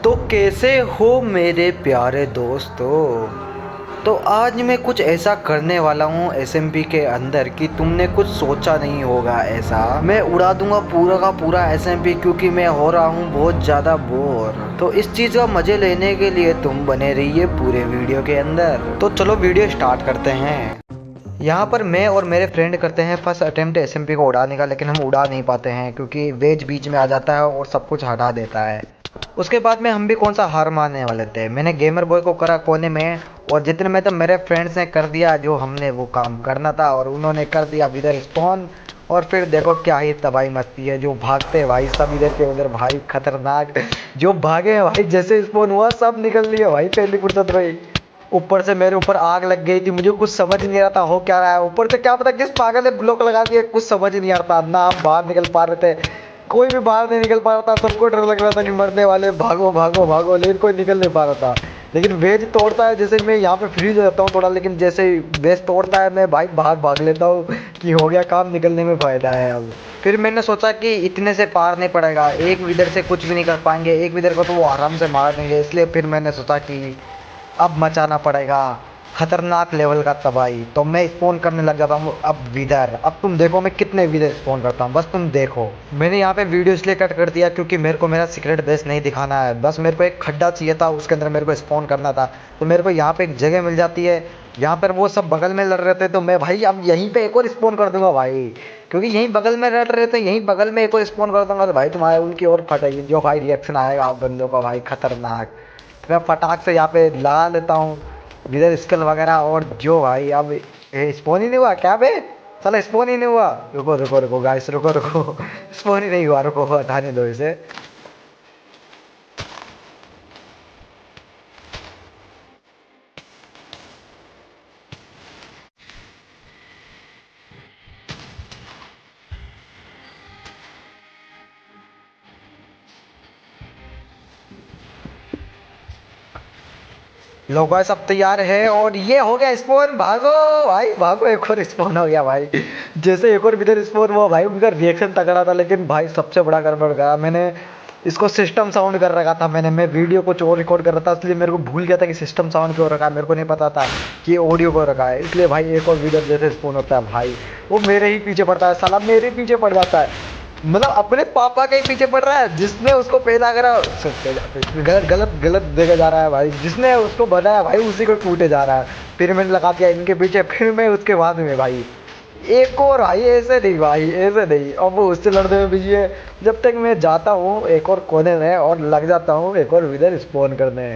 तो कैसे हो मेरे प्यारे दोस्तों। तो आज मैं कुछ ऐसा करने वाला हूँ एसएमपी के अंदर कि तुमने कुछ सोचा नहीं होगा। ऐसा मैं उड़ा दूंगा पूरा का पूरा एसएमपी, क्योंकि मैं हो रहा हूँ बहुत ज़्यादा बोर। तो इस चीज़ का मज़े लेने के लिए तुम बने रहिए पूरे वीडियो के अंदर। तो चलो वीडियो स्टार्ट करते हैं। यहाँ पर मैं और मेरे फ्रेंड करते हैं फर्स्ट अटेम्प्ट एसएमपी को उड़ाने का, लेकिन हम उड़ा नहीं पाते हैं क्योंकि वेज बीच में आ जाता है और सब कुछ हटा देता है। उसके बाद में हम भी कौन सा हार मानने वाले थे। मैंने गेमर बॉय को करा कोने में, और जितने में तो मेरे फ्रेंड्स ने कर दिया जो हमने वो काम करना था, और उन्होंने कर दिया इधर स्पॉन। और फिर देखो क्या ही तबाही मचती है। जो भागते हैं भाई सब इधर के उधर, भाई खतरनाक। जो भागे हैं भाई, जैसे स्पॉन हुआ सब निकल लिए भाई, पहली फुर्सत रही। ऊपर से मेरे ऊपर आग लग गई थी, मुझे कुछ समझ नहीं आ रहा था हो क्या रहा है। ऊपर से क्या पता किस पागल ने ब्लॉक लगा दिया, कुछ समझ नहीं आ रहा था। ना हम बाहर निकल पा रहे थे, कोई भी बाहर नहीं निकल पा रहा था। सबको डर लग रहा था कि मरने वाले, भागो भागो भागो, लेकिन कोई निकल नहीं पा रहा था। लेकिन वेज तोड़ता है, जैसे मैं यहाँ पे फ्रीज हो जाता हूँ थोड़ा, लेकिन जैसे ही वेज तोड़ता है मैं भाई बाहर भाग लेता हूँ कि हो गया काम, निकलने में फ़ायदा है अब। फिर मैंने सोचा कि इतने से पार नहीं पड़ेगा, एक विदर से कुछ भी नहीं कर पाएंगे, एक विदर को तो वो आराम से मार देंगे। इसलिए फिर मैंने सोचा कि अब मचाना पड़ेगा खतरनाक लेवल का तबाही। तो मैं स्पॉन करने लग जाता हूँ अब विदर। अब तुम देखो मैं कितने विदर स्पॉन करता हूँ, बस तुम देखो। मैंने यहाँ पे वीडियो इसलिए कट कर दिया क्योंकि मेरे को मेरा सीक्रेट बेस नहीं दिखाना है। बस मेरे को एक खड्डा चाहिए था, उसके अंदर मेरे को स्पॉन करना था। तो मेरे को यहाँ पे एक जगह मिल जाती है, यहाँ पर वो सब बगल में लड़ रहे थे, तो मैं भाई अब यहीं पे एक और स्पॉन कर दूंगा भाई, क्योंकि यहीं बगल में लड़ रहे थे, यहीं बगल में एक और स्पॉन कर दूंगा। तो भाई तुम्हारे उनकी और फटेगी, जो भाई रिएक्शन आएगा आप बंदों का भाई खतरनाक। तो मैं फटाक से यहाँ पे लगा लेता हूँ विदर स्किल वगैरह, और जो भाई अब स्पॉन ही नहीं हुआ क्या बे। चलो स्पॉन ही नहीं हुआ। रुको रुको रुको गाइस, रुको रुको स्पॉन ही नहीं हुआ, रुको हटाने दो इसे। लो गाइस अब तैयार है, और ये हो गया स्पॉन। भागो भाई भागो, एक और स्पॉन हो गया भाई। जैसे एक और विदर स्पॉन हुआ भाई, उनका रिएक्शन तगड़ा था, लेकिन भाई सबसे बड़ा गड़बड़ गया। मैंने इसको सिस्टम साउंड कर रखा था, मैं वीडियो कुछ और रिकॉर्ड कर रहा था, इसलिए मेरे को भूल गया था कि सिस्टम साउंड क्यों रखा है। मेरे को नहीं पता था कि ऑडियो को रखा है। इसलिए भाई एक और विदर जैसे स्पॉन होता है भाई, वो मेरे ही पीछे पड़ता है, साला मेरे पीछे पड़ जाता है। मतलब अपने पापा के ही पीछे पड़ रहा है, जिसने उसको पैदा करा। गलत गलत गलत देखा जा रहा है भाई, जिसने उसको बनाया भाई उसी को टूटे जा रहा है। फिर मैंने लगा दिया इनके पीछे, फिर मैं उसके बाद में भाई एक और भाई, ऐसे नहीं भाई ऐसे नहीं। अब वो उससे लड़ने में बिजी है, जब तक मैं जाता हूँ एक और कोने में और लग जाता हूँ एक और विदर स्पॉन करने।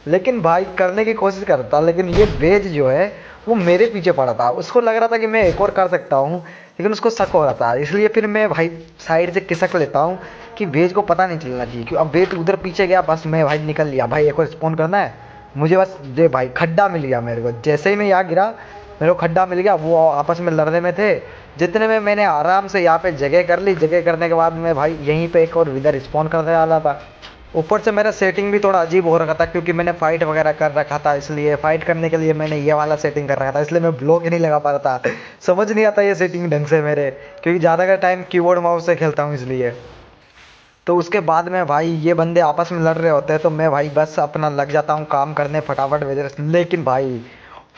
लेकिन भाई करने की कोशिश करता, लेकिन ये वेज जो है वो मेरे पीछे पड़ा था। उसको लग रहा था कि मैं एक और कर सकता हूँ, लेकिन उसको शक हो रहा था। इसलिए फिर मैं भाई साइड से खिसक लेता हूँ कि वेज को पता नहीं चलना चाहिए। क्यों अब वेज उधर पीछे गया, बस मैं भाई निकल लिया भाई, एक और स्पॉन करना है मुझे बस। ये भाई खड्डा मिल गया मेरे को, जैसे ही मैं यहाँ गिरा मेरे को खड्डा मिल गया। वो आपस में लड़ने में थे, जितने में मैंने आराम से यहाँ पे जगह कर ली। जगह करने के बाद मैं भाई यहीं पे एक और विदर स्पॉन करने वाला था। ऊपर से मेरा सेटिंग भी थोड़ा अजीब हो रखा था, क्योंकि मैंने फाइट वगैरह कर रखा था, इसलिए फाइट करने के लिए मैंने ये वाला सेटिंग कर रखा था। इसलिए मैं ब्लॉक ही नहीं लगा पा रहा था, समझ नहीं आता ये सेटिंग ढंग से मेरे, क्योंकि ज़्यादा का टाइम कीबोर्ड माउस से खेलता हूँ इसलिए। तो उसके बाद में भाई ये बंदे आपस में लड़ रहे होते हैं, तो मैं भाई बस अपना लग जाता हूँ काम करने फटाफट वेदर। लेकिन भाई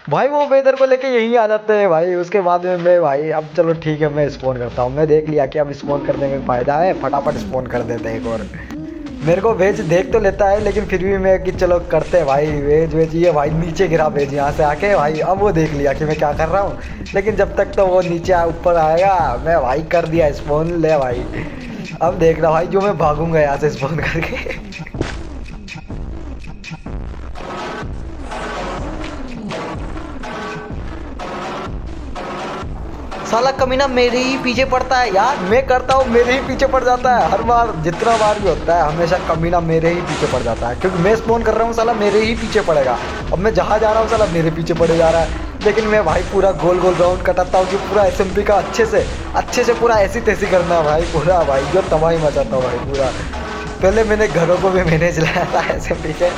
भाई वो वेदर को लेके यहीं आ जाते हैं भाई। उसके बाद में मैं भाई अब चलो ठीक है मैं स्पॉन करता हूँ। मैं देख लिया कि अब स्पॉन करने में फ़ायदा है, फटाफट स्पॉन कर देते हैं एक और। मेरे को वेज देख तो लेता है, लेकिन फिर भी मैं कि चलो करते हैं भाई वेज वेज। ये भाई नीचे गिरा वेज यहाँ से आके भाई, अब वो देख लिया कि मैं क्या कर रहा हूँ। लेकिन जब तक तो वो नीचे ऊपर आएगा, मैं भाई कर दिया स्पॉन ले भाई। अब देखना भाई जो मैं भागूंगा यहाँ से स्पॉन करके। साला कमीना मेरे ही पीछे पड़ता है यार, मैं करता हूँ मेरे ही पीछे पड़ जाता है हर बार। जितना बार भी होता है हमेशा कमीना मेरे ही पीछे पड़ जाता है, क्योंकि मैं स्पॉन कर रहा हूँ साला मेरे ही पीछे पड़ेगा। अब मैं जहाँ जा रहा हूँ साला मेरे पीछे पड़े जा रहा है। लेकिन मैं भाई पूरा गोल गोल राउंड कटाता हूँ कि पूरा एसएमपी का अच्छे से पूरा ऐसी तैसी करना भाई, पूरा भाई जो तबाही मचाता हूँ भाई पूरा। पहले मैंने घरों को भी मैंने जलाया था ऐसे पीछे,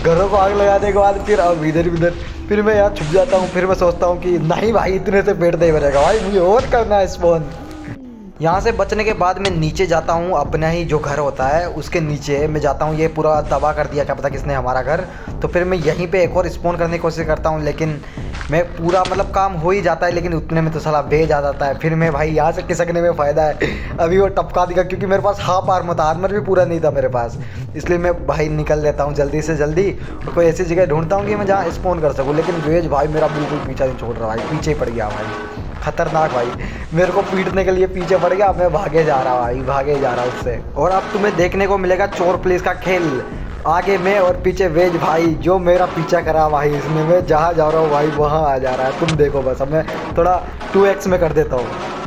घरों को आग लगाने के बाद फिर अब इधर उधर फिर मैं यहाँ छुप जाता हूँ। फिर मैं सोचता हूँ कि नहीं भाई इतने से पेट नहीं भरेगा भाई, मुझे और करना है स्पॉन। यहाँ से बचने के बाद मैं नीचे जाता हूँ, अपना ही जो घर होता है उसके नीचे मैं जाता हूँ। ये पूरा तबाह कर दिया क्या पता किसने हमारा घर। तो फिर मैं यहीं पे एक और स्पॉन करने की कोशिश करता हूँ, लेकिन मैं पूरा मतलब काम हो ही जाता है, लेकिन उतने में तो साला भेज आ जाता है। फिर मैं भाई यहाँ से खिसकने में फ़ायदा है, अभी वो टपका देगा, क्योंकि मेरे पास हाफ आर्मर था, आर्मर भी पूरा नहीं था मेरे पास। इसलिए मैं भाई निकल लेता हूँ जल्दी से जल्दी, और कोई ऐसी जगह ढूंढता हूँ कि मैं जहाँ स्पॉन कर सकूँ। लेकिन वेज भाई मेरा बिल्कुल पीछा नहीं छोड़ रहा भाई, पीछे ही पड़ गया भाई, खतरनाक भाई। मेरे को पीटने के लिए पीछे पड़ गया, मैं भागे जा रहा भाई, भागे जा रहा उससे। और अब तुम्हें देखने को मिलेगा चोर पुलिस का खेल, आगे मैं और पीछे वेज भाई, जो मेरा पीछा करा भाई इसने, मैं जहाँ जा रहा हूँ भाई वहाँ आ जा रहा है। तुम देखो बस, अब मैं थोड़ा 2x में कर देता हूँ।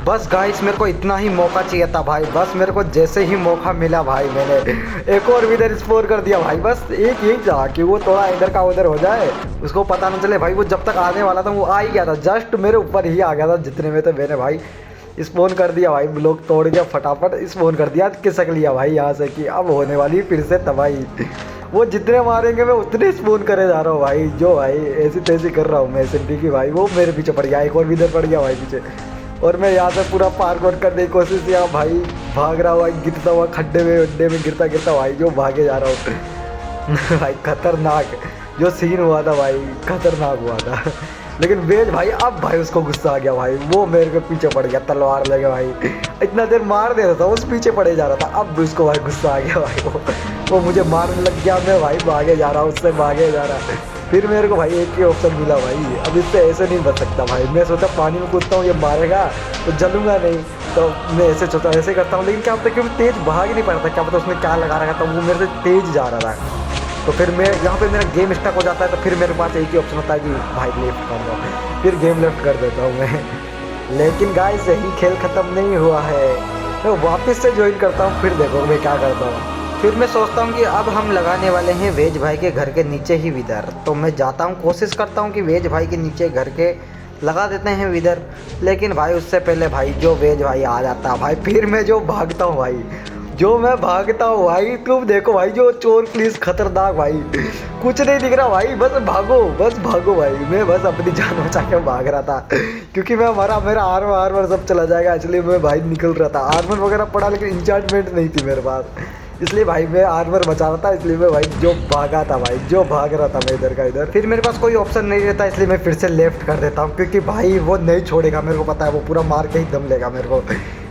बस गाइस मेरे को इतना ही मौका चाहिए था भाई, बस मेरे को जैसे ही मौका मिला भाई मैंने एक और विदर स्पोर कर दिया भाई। बस एक यही था कि वो थोड़ा इधर का उधर हो जाए, उसको पता ना चले भाई। वो जब तक आने वाला था वो आ ही गया था, जस्ट मेरे ऊपर ही आ गया था जितने में, तो मैंने भाई स्पोन कर दिया भाई, ब्लॉक तोड़ गया फटाफट, स्पोन कर दिया, खिसक लिया भाई यहाँ से कि अब होने वाली फिर से तबाही। वो जितने मारेंगे मैं उतने स्पोन करे जा रहा हूँ भाई, जो भाई ऐसी तैसी कर रहा हूँ मैं SMP की भाई। वो मेरे पीछे पड़ गया, एक और भी इधर पड़ गया भाई पीछे, और मैं यहाँ से पूरा पार आउट करने की कोशिश किया भाई, भाग रहा हुआ गिरता हुआ खड्डे में वड्डे में गिरता गिरता भाई जो भागे जा रहा हूँ। भाई खतरनाक जो सीन हुआ था भाई, खतरनाक हुआ था। लेकिन वेज भाई अब भाई उसको गुस्सा आ गया भाई, वो मेरे के पीछे पड़ गया, तलवार लगे भाई, इतना देर मार दे रहा था उस पीछे पड़े जा रहा था, अब भी उसको भाई गुस्सा आ गया भाई, वो मुझे मारने लग गया, मैं भाई भागे जा रहा हूँ उससे, भागे जा रहा। फिर मेरे को भाई एक ही ऑप्शन मिला भाई, अब इससे ऐसे नहीं बच सकता भाई। मैं सोचा पानी में कूदता हूँ, ये मारेगा तो जलूंगा नहीं, तो मैं ऐसे सोचा ऐसे करता हूँ। लेकिन क्या पता क्योंकि तेज भाग ही नहीं पा रहा था, क्या पता उसने क्या लगा रखा था, वो मेरे से तेज जा रहा था। तो फिर मैं यहाँ पे मेरा गेम स्टक हो जाता है, तो फिर मेरे पास एक ही ऑप्शन होता है कि भाई लेफ्ट कर दो, फिर गेम लेफ्ट कर देता हूँ मैं। लेकिन गाइस यही खेल ख़त्म नहीं हुआ है, मैं वापस से ज्वाइन करता हूँ, फिर देखो मैं क्या करता हूँ। फिर मैं सोचता हूँ कि अब हम लगाने वाले हैं वेज भाई के घर के नीचे ही विदर, तो मैं जाता हूँ कोशिश करता हूँ कि वेज भाई के नीचे घर के लगा देते हैं विदर। लेकिन भाई उससे पहले भाई जो वेज भाई आ जाता है भाई, फिर मैं जो भागता हूँ भाई, जो मैं भागता हूँ भाई, तुम देखो भाई जो चोर पुलिस खतरनाक भाई, कुछ नहीं दिख रहा भाई, बस भागो भाई। मैं बस अपनी जान बचा के भाग रहा था, क्योंकि मैं मेरा आर्मर सब चला जाएगा, इसलिए मैं भाई निकल रहा था। आर्मर वगैरह पड़ा लेकिन इंचार्टमेंट नहीं थी मेरे पास, इसलिए भाई मैं आर्मर बचा रहा था, इसलिए मैं भाई जो भागा था भाई, जो भाग रहा था मैं इधर का इधर। फिर मेरे पास कोई ऑप्शन नहीं रहता, इसलिए मैं फिर से लेफ्ट कर देता हूँ, क्योंकि भाई वो नहीं छोड़ेगा, मेरे को पता है वो पूरा मार के ही दम लेगा मेरे को,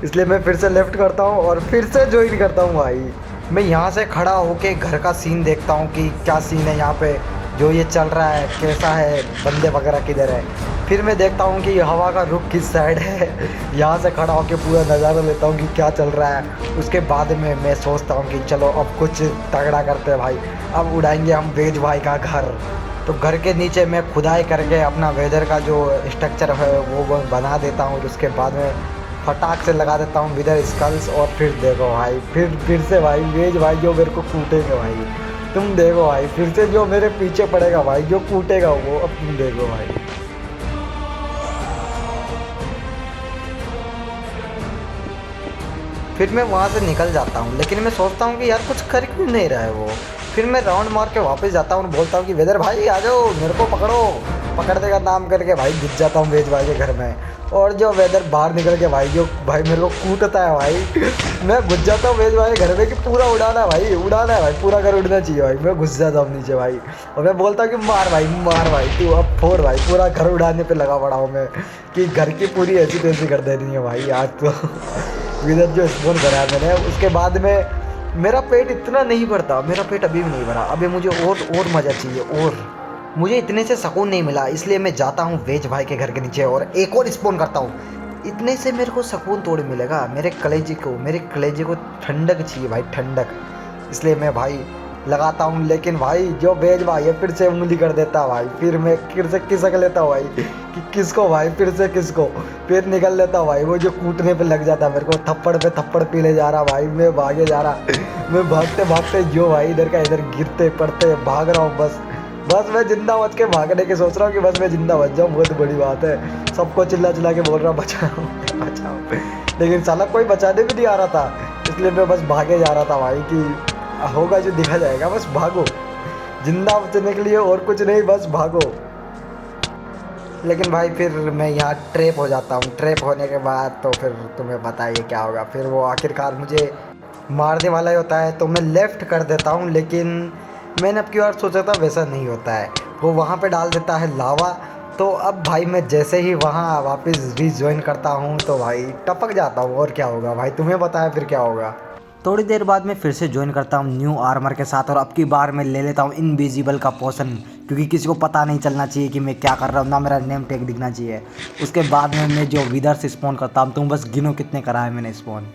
इसलिए मैं फिर से लेफ्ट करता हूँ और फिर से ज्वाइन करता हूँ भाई। मैं यहाँ से खड़ा होके घर का सीन देखता हूँ कि क्या सीन है यहाँ पे, जो ये चल रहा है कैसा है, बंदे वगैरह किधर है। फिर मैं देखता हूँ कि हवा का रुख किस साइड है, यहाँ से खड़ा होकर पूरा नज़ारा लेता हूँ कि क्या चल रहा है। उसके बाद में मैं सोचता हूँ कि चलो अब कुछ तगड़ा करते हैं भाई, अब उड़ाएंगे हम वेज भाई का घर। तो घर के नीचे मैं खुदाई करके अपना वेदर का जो स्ट्रक्चर है वो बना देता हूँ, और उसके बाद में फटाक से लगा देता हूँ विदर स्कल्स। और फिर देखो भाई, फिर से भाई वेज भाई जो मेरे को कूटेगा भाई, तुम देखो भाई, फिर से जो मेरे पीछे पड़ेगा भाई, जो कूटेगा वो, अब तुम देखो भाई। फिर मैं वहाँ से निकल जाता हूँ, लेकिन मैं सोचता हूँ कि यार कुछ कर क्यों नहीं रहा है वो। फिर मैं राउंड मार के वापस जाता हूँ और बोलता हूँ कि वेदर भाई आ जाओ, मेरे को पकड़ो। पकड़ देगा नाम करके भाई घुस जाता हूँ वेज भाई के घर में, और जो वेदर बाहर निकल के भाई जो भाई मेरे को कूटता है भाई, मैं घुस जाता हूँ वेज भाई के घर में कि पूरा उड़ाना है भाई, उड़ाना है भाई, पूरा घर उड़ना चाहिए भाई। मैं घुस जाता हूँ नीचे भाई, और मैं बोलता हूँ कि मार भाई तू अब फोड़ भाई, पूरा घर उड़ाने पर लगा पड़ा हूँ मैं कि घर की पूरी ऐसी तैसी कर देनी है भाई आज तो। विदर जो स्पोन करा है मैंने, उसके बाद में मेरा पेट इतना नहीं भरता, मेरा पेट अभी भी नहीं भरा, अभी मुझे और मज़ा चाहिए, और मुझे इतने से सुकून नहीं मिला, इसलिए मैं जाता हूँ वेज भाई के घर के नीचे और एक और स्पोन करता हूँ। इतने से मेरे को सुकून थोड़ी मिलेगा, मेरे कलेजे को ठंडक चाहिए भाई, ठंडक, इसलिए मैं भाई लगाता हूँ। लेकिन भाई जो वेज भाई है फिर से उंगली कर देता है भाई, फिर मैं फिर से खिसक लेता हूँ भाई कि किसको भाई, फिर से किसको, फिर निकल लेता भाई। वो जो कूटने पे लग जाता मेरे को, थप्पड़ पे थप्पड़ पीले जा रहा भाई, मैं भागे जा रहा, मैं भागते भागते जो भाई इधर का इधर गिरते पड़ते भाग रहा हूँ। बस मैं जिंदा बच के भागने की सोच रहा हूँ कि बस मैं जिंदा बच जाऊँ, बहुत बड़ी बात है। सबको चिल्ला चिल्ला के बोल रहा बचाओ बचाओ, लेकिन साला कोई बचाने भी नहीं आ रहा था, इसलिए मैं बस भागे जा रहा था भाई कि होगा जो देखा जाएगा, बस भागो, जिंदा बचने के लिए और कुछ नहीं, बस भागो। लेकिन भाई फिर मैं यहाँ ट्रैप हो जाता हूँ। ट्रैप होने के बाद तो फिर तुम्हें बताइए क्या होगा, फिर वो आखिरकार मुझे मारने वाला ही होता है, तो मैं लेफ़्ट कर देता हूँ। लेकिन मैंने अब की बार सोचा था वैसा नहीं होता है, वो वहाँ पे डाल देता है लावा। तो अब भाई मैं जैसे ही वहाँ वापस रीजॉइन करता हूँ तो भाई टपक जाता हूँ, और क्या होगा भाई, तुम्हें बताया फिर क्या होगा। थोड़ी देर बाद मैं फिर से ज्वाइन करता हूँ न्यू आर्मर के साथ, और अब की बार मैं ले लेता हूँ इनविजिबल का पोशन, क्योंकि किसी को पता नहीं चलना चाहिए कि मैं क्या कर रहा हूँ, ना मेरा नेम टैग दिखना चाहिए। उसके बाद में मैं जो विदर्स स्पॉन करता हूँ, तुम बस गिनो कितने करा है मैंने स्पॉन।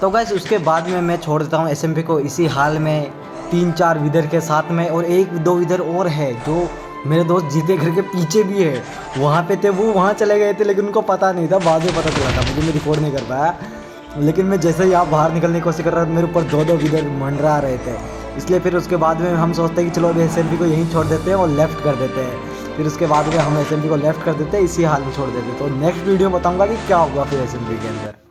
तो गैस उसके बाद में मैं छोड़ देता हूँ एसएमपी को इसी हाल में 3-4 विदर के साथ में, और 1-2 विदर और है जो मेरे दोस्त जीते घर के पीछे भी है, वहाँ पे थे, वो वहाँ चले गए थे, लेकिन उनको पता नहीं था, बाद में पता चला था मुझे, मैं रिकॉर्ड नहीं कर पाया। लेकिन मैं जैसे ही आप बाहर निकलने की कोशिश कर रहा था, मेरे ऊपर 2-2 विदर मंडरा रहे थे, इसलिए फिर उसके बाद में हम सोचते हैं कि चलो अभी एसएमपी को यहीं छोड़ देते हैं और लेफ़्ट कर देते हैं। फिर उसके बाद में हम एसएमपी को लेफ़्ट कर देते हैं, इसी हाल में छोड़ देते हैं। तो नेक्स्ट वीडियो बताऊँगा कि क्या होगा फिर एसएमपी के अंदर।